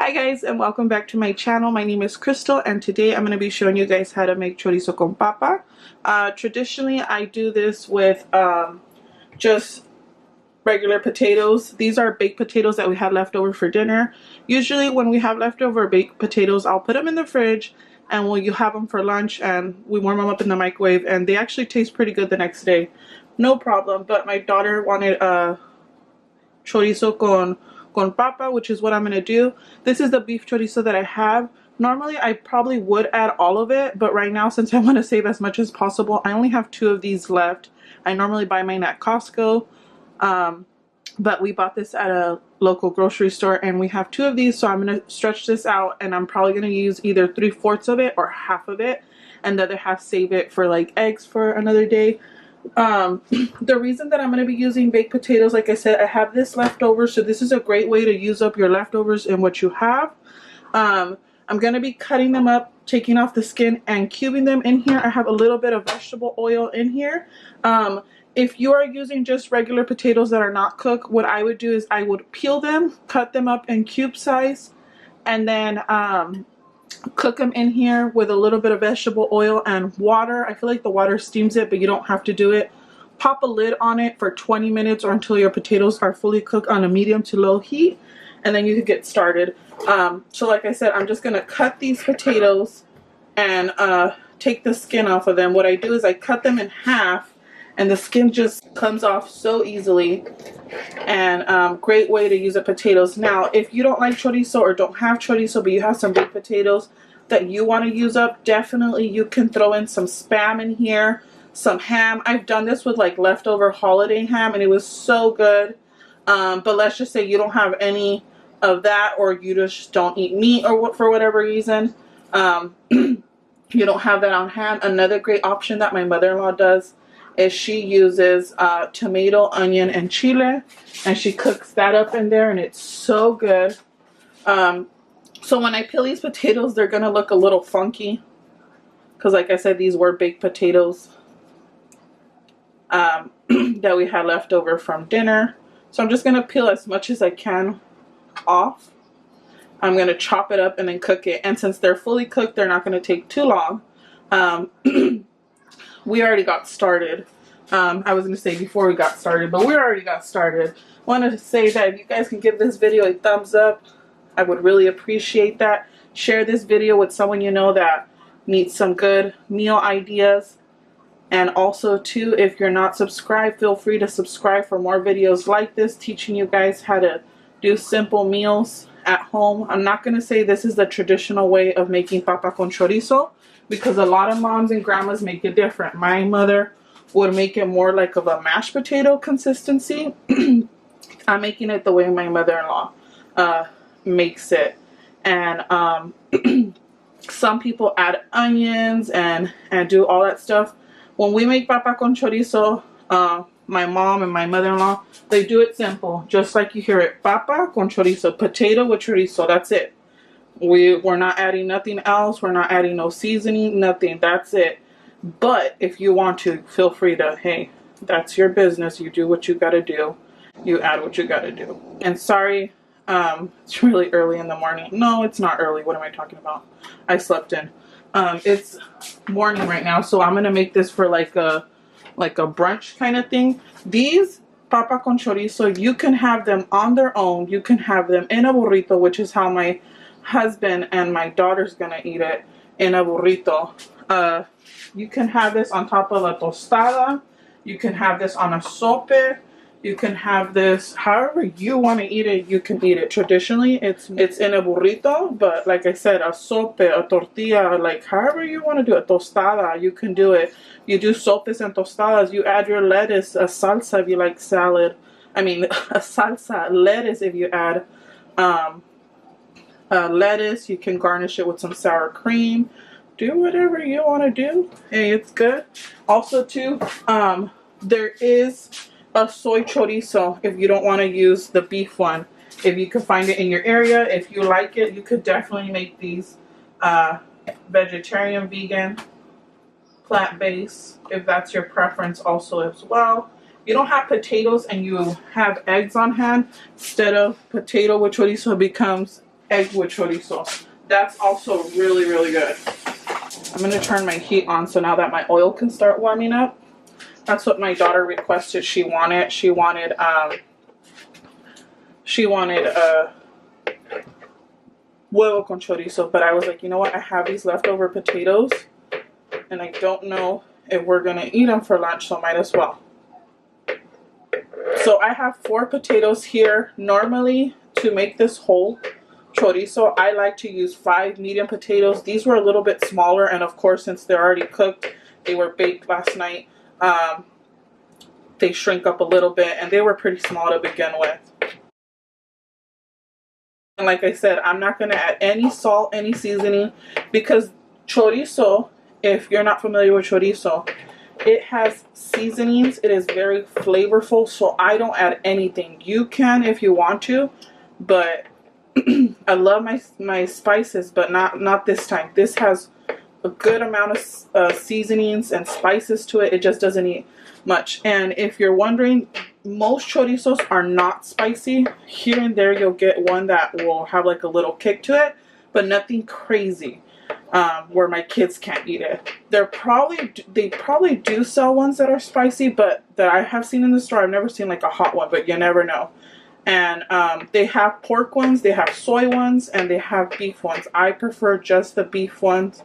Hi guys, and welcome back to my channel. My name is Crystal, and today I'm going to be showing you guys how to make chorizo con papa. Traditionally I do this with just regular potatoes. These are baked potatoes that we had left over for dinner. Usually when we have leftover baked potatoes, I'll put them in the fridge and you have them for lunch, and we warm them up in the microwave, and they actually taste pretty good the next day. No problem. But my daughter wanted chorizo con papa, which is what I'm going to do. This is the beef chorizo that I have. Normally I probably would add all of it, but right now, since I want to save as much as possible, I only have 2 of these left. I normally buy mine at Costco, but we bought this at a local grocery store, and we have 2 of these, so I'm going to stretch this out, and I'm probably going to use either 3/4 of it or half of it, and the other half save it for like eggs for another day. The reason that I'm going to be using baked potatoes, like I said, I have this leftover, so this is a great way to use up your leftovers in what you have. I'm going to be cutting them up, taking off the skin, and cubing them in here. I have a little bit of vegetable oil in here. If you are using just regular potatoes that are not cooked, what I would do is I would peel them, cut them up in cube size, and then cook them in here with a little bit of vegetable oil and water. I feel like the water steams it, but you don't have to do it. Pop a lid on it for 20 minutes or until your potatoes are fully cooked on a medium to low heat, and then you can get started. So like I said, I'm just going to cut these potatoes and take the skin off of them. What I do is I cut them in half, and the skin just comes off so easily. And great way to use the potatoes. Now, if you don't like chorizo or don't have chorizo, but you have some baked potatoes that you want to use up, definitely you can throw in some Spam in here, some ham. I've done this with like leftover holiday ham, and it was so good. But let's just say you don't have any of that, or you just don't eat meat, or for whatever reason, you don't have that on hand. Another great option that my mother-in-law does is she uses tomato, onion, and chile, and she cooks that up in there, and it's so good. So when I peel these potatoes, they're gonna look a little funky because, like I said, these were baked potatoes that we had left over from dinner. So I'm just gonna peel as much as I can off. I'm gonna chop it up and then cook it, and since they're fully cooked, they're not gonna take too long. We already got started. I was going to say before we got started, but we already got started. I wanted to say that if you guys can give this video a thumbs up, I would really appreciate that. Share this video with someone you know that needs some good meal ideas. And also too, if you're not subscribed, feel free to subscribe for more videos like this, teaching you guys how to do simple meals at home. I'm not going to say this is the traditional way of making papa con chorizo, because a lot of moms and grandmas make it different. My mother would make it more like of a mashed potato consistency. I'm making it the way my mother-in-law makes it. And some people add onions and do all that stuff. When we make papa con chorizo, my mom and my mother-in-law, they do it simple, just like you hear it. Papa con chorizo, potato with chorizo, that's it. We're not adding nothing else. We're not adding no seasoning, nothing. That's it. But if you want to, feel free to, hey, that's your business. You do what you got to do. You add what you got to do. And sorry, it's really early in the morning. No, it's not early. What am I talking about? I slept in. It's morning right now, so I'm going to make this for like a brunch kind of thing. These papa con chorizo, you can have them on their own. You can have them in a burrito, which is how my husband and my daughter's gonna eat it, in a burrito. You can have this on top of a tostada. You can have this on a sope. You can have this however you want to eat it. You can eat it. Traditionally, it's in a burrito, but like I said, a sope, a tortilla, like however you want to do it. Tostada, you can do it. You do sopes and tostadas. You add your lettuce, a salsa if you like salad. I mean, a salsa, lettuce if you add lettuce. You can garnish it with some sour cream. Do whatever you want to do. Hey, it's good. Also too, there is a soy chorizo if you don't want to use the beef one. If you can find it in your area, if you like it, you could definitely make these vegetarian, vegan, plant-based, if that's your preference also as well. You don't have potatoes and you have eggs on hand, instead of potato with chorizo becomes egg with chorizo. That's also really, really good. I'm going to turn my heat on so now that my oil can start warming up. That's what my daughter requested. She wanted huevo con chorizo, but I was like, you know what? I have these leftover potatoes, and I don't know if we're going to eat them for lunch, so might as well. So I have 4 potatoes here. Normally, to make this whole chorizo, I like to use 5 medium potatoes. These were a little bit smaller, and of course, since they're already cooked, they were baked last night, they shrink up a little bit, and they were pretty small to begin with. And like I said, I'm not going to add any salt, any seasoning, because chorizo, if you're not familiar with chorizo, it has seasonings. It is very flavorful, so I don't add anything. You can if you want to, but I love my spices, but not this time. This has a good amount of seasonings and spices to it. It just doesn't eat much. And if you're wondering, most chorizos are not spicy. Here and there you'll get one that will have like a little kick to it, but nothing crazy where my kids can't eat it. They probably do sell ones that are spicy, but that I have seen in the store, I've never seen like a hot one, but you never know. And they have pork ones, they have soy ones, and they have beef ones. I prefer just the beef ones.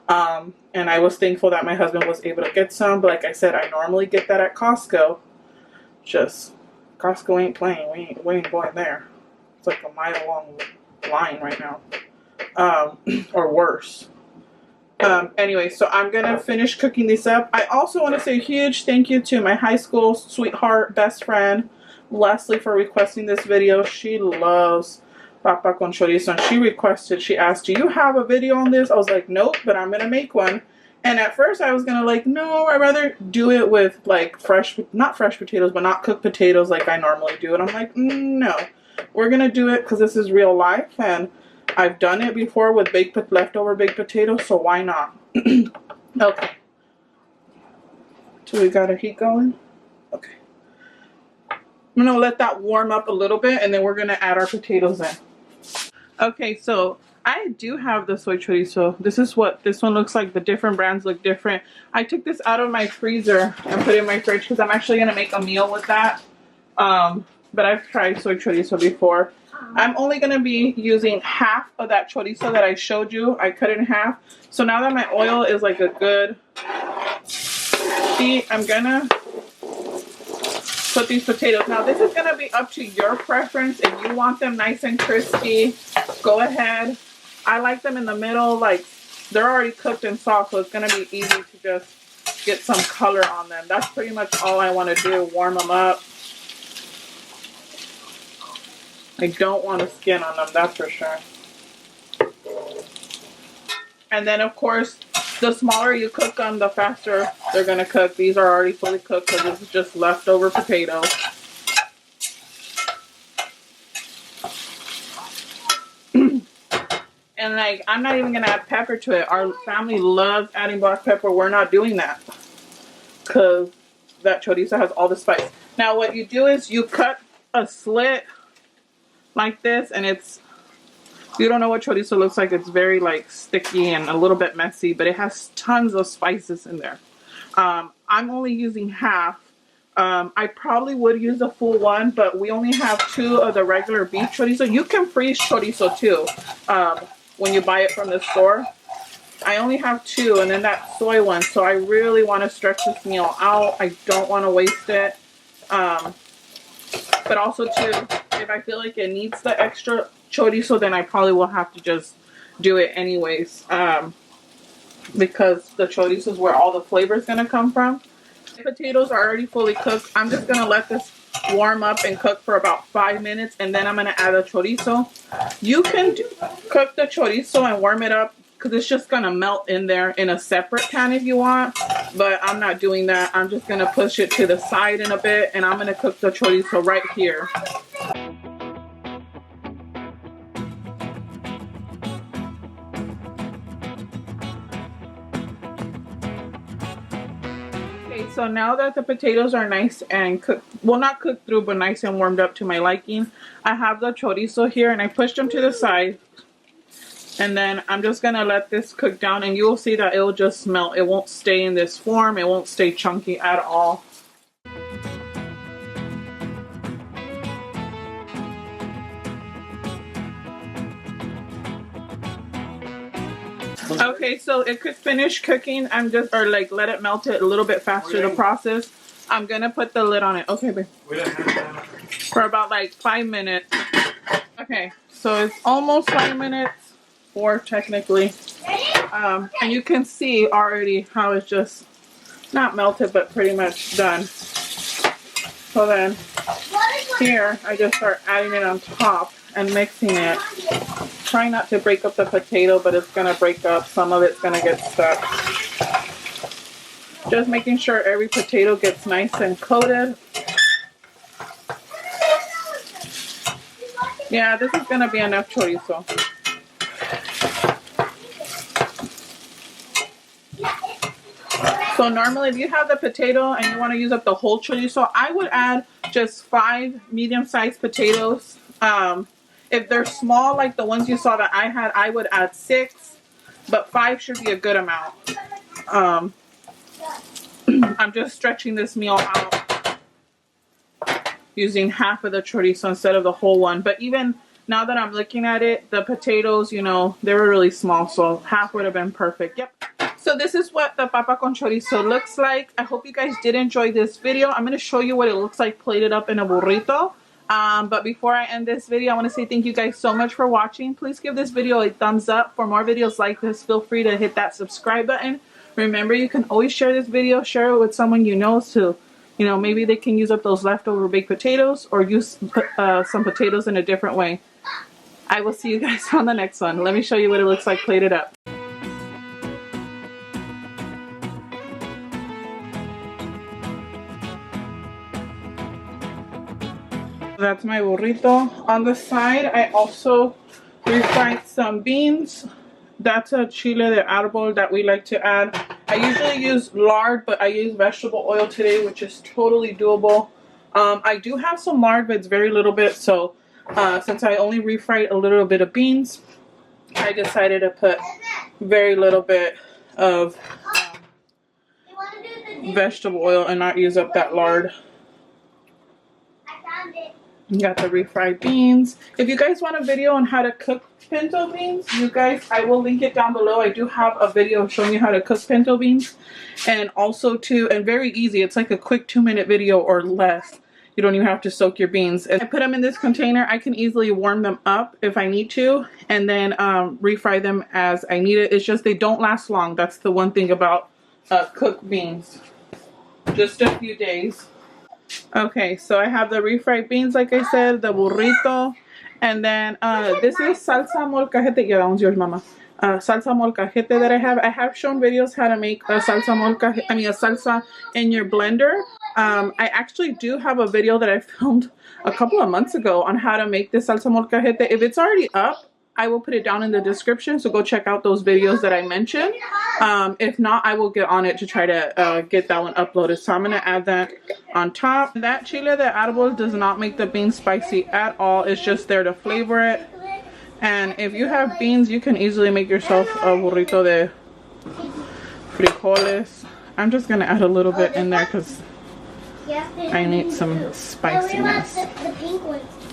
And I was thankful that my husband was able to get some. But like I said, I normally get that at Costco. Just, Costco ain't playing. We ain't going there. It's like a mile long line right now. Or worse. Anyway, so I'm going to finish cooking these up. I also want to say a huge thank you to my high school sweetheart, best friend, Leslie, for requesting this video. She loves papa con chorizo, and she asked, do you have a video on this? I was like, nope, but I'm gonna make one. And at first I was gonna like, no, I'd rather do it with like not fresh potatoes, but not cooked potatoes like I normally do. And I'm like, no, we're gonna do it because this is real life, and I've done it before with leftover baked potatoes, so why not? Okay, so we got our heat going. Okay, I'm gonna let that warm up a little bit, and then we're gonna add our potatoes in. Okay, so I do have the soy chorizo. This is what this one looks like. The different brands look different. I took this out of my freezer and put it in my fridge because I'm actually going to make a meal with that. But I've tried soy chorizo before. I'm only going to be using half of that chorizo that I showed you. I cut it in half. So now that my oil is like a good heat, I'm going to put these potatoes. Now this is going to be up to your preference. If you want them nice and crispy, go ahead. I like them in the middle, like they're already cooked and soft, so it's going to be easy to just get some color on them. That's pretty much all I want to do, warm them up. I don't want a skin on them, that's for sure. And then of course, the smaller you cook them, the faster they're going to cook. These are already fully cooked because this is just leftover potatoes. And like, I'm not even going to add pepper to it. Our family loves adding black pepper. We're not doing that because that chorizo has all the spice. Now what you do is you cut a slit like this, and it's, you don't know what chorizo looks like. It's very like sticky and a little bit messy, but it has tons of spices in there. I'm only using half. I probably would use a full one, but we only have 2 of the regular beef chorizo. You can freeze chorizo too when you buy it from the store. I only have 2, and then that soy one. So I really want to stretch this meal out. I don't want to waste it. But also too, if I feel like it needs the extra chorizo, then I probably will have to just do it anyways, because the chorizo is where all the flavor is going to come from. The potatoes are already fully cooked. I'm just going to let this warm up and cook for about 5 minutes, and then I'm going to add the chorizo. You can cook the chorizo and warm it up because it's just going to melt in there in a separate pan if you want, but I'm not doing that. I'm just going to push it to the side in a bit, and I'm going to cook the chorizo right here. so now that the potatoes are nice and cooked, well, not cooked through, but nice and warmed up to my liking, I have the chorizo here and I pushed them to the side. And then I'm just going to let this cook down, and you will see that it will just melt. It won't stay in this form. It won't stay chunky at all. Okay, so it could finish cooking. I'm just, or like let it melt it a little bit faster, the process. I'm going to put the lid on it. Okay, babe. For about like 5 minutes. Okay, so it's almost 5 minutes. 4 technically, and you can see already how it's just not melted but pretty much done. So then here I just start adding it on top and mixing it. Try not to break up the potato, but it's gonna break up. Some of it's gonna get stuck. Just making sure every potato gets nice and coated. Yeah, this is gonna be enough chorizo. So normally if you have the potato and you want to use up the whole chorizo, I would add just 5 medium-sized potatoes. If they're small like the ones you saw that I had, I would add 6, but 5 should be a good amount. I'm just stretching this meal out using half of the chorizo instead of the whole one. But even now that I'm looking at it, the potatoes, you know, they were really small, so half would have been perfect. Yep. So this is what the papa con chorizo looks like. I hope you guys did enjoy this video. I'm going to show you what it looks like plated up in a burrito. But before I end this video, I want to say thank you guys so much for watching. Please give this video a thumbs up. For more videos like this, feel free to hit that subscribe button. Remember, you can always share this video. Share it with someone you know, so, you know, maybe they can use up those leftover baked potatoes or use some potatoes in a different way. I will see you guys on the next one. Let me show you what it looks like plated up. That's my burrito. On the side, I also refried some beans. That's a chile de árbol that we like to add. I usually use lard, but I use vegetable oil today, which is totally doable. I do have some lard, but it's very little bit. So since I only refried a little bit of beans, I decided to put very little bit of vegetable oil and not use up that lard. You got the refried beans. If you guys want a video on how to cook pinto beans, you guys, I will link it down below. I do have a video showing you how to cook pinto beans, and also too, and very easy. It's like a quick 2-minute video or less. You don't even have to soak your beans. I put them in this container. I can easily warm them up if I need to, and then refry them as I need it. It's just they don't last long. That's the one thing about cooked beans. Just a few days. Okay, so I have the refried beans, like I said, the burrito, and then this is salsa molcajete. Yeah, that one's yours, mama. Salsa molcajete that I have. I have shown videos how to make a salsa molcajete, a salsa in your blender. I actually do have a video that I filmed a couple of months ago on how to make this salsa molcajete. If it's already up, I will put it down in the description, so go check out those videos that I mentioned. If not, I will get on it to try to get that one uploaded. So I'm going to add that on top. That chile de árbol does not make the beans spicy at all. It's just there to flavor it. And if you have beans, you can easily make yourself a burrito de frijoles. I'm just going to add a little bit in there because I need some spiciness.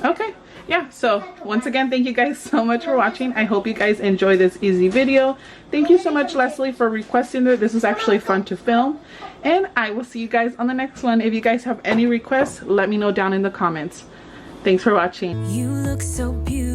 Okay. Yeah, so once again, thank you guys so much for watching. I hope you guys enjoy this easy video. Thank you so much, Leslie, for requesting it. This is actually fun to film, and I will see you guys on the next one. If you guys have any requests, let me know down in the comments. Thanks for watching. You look so beautiful.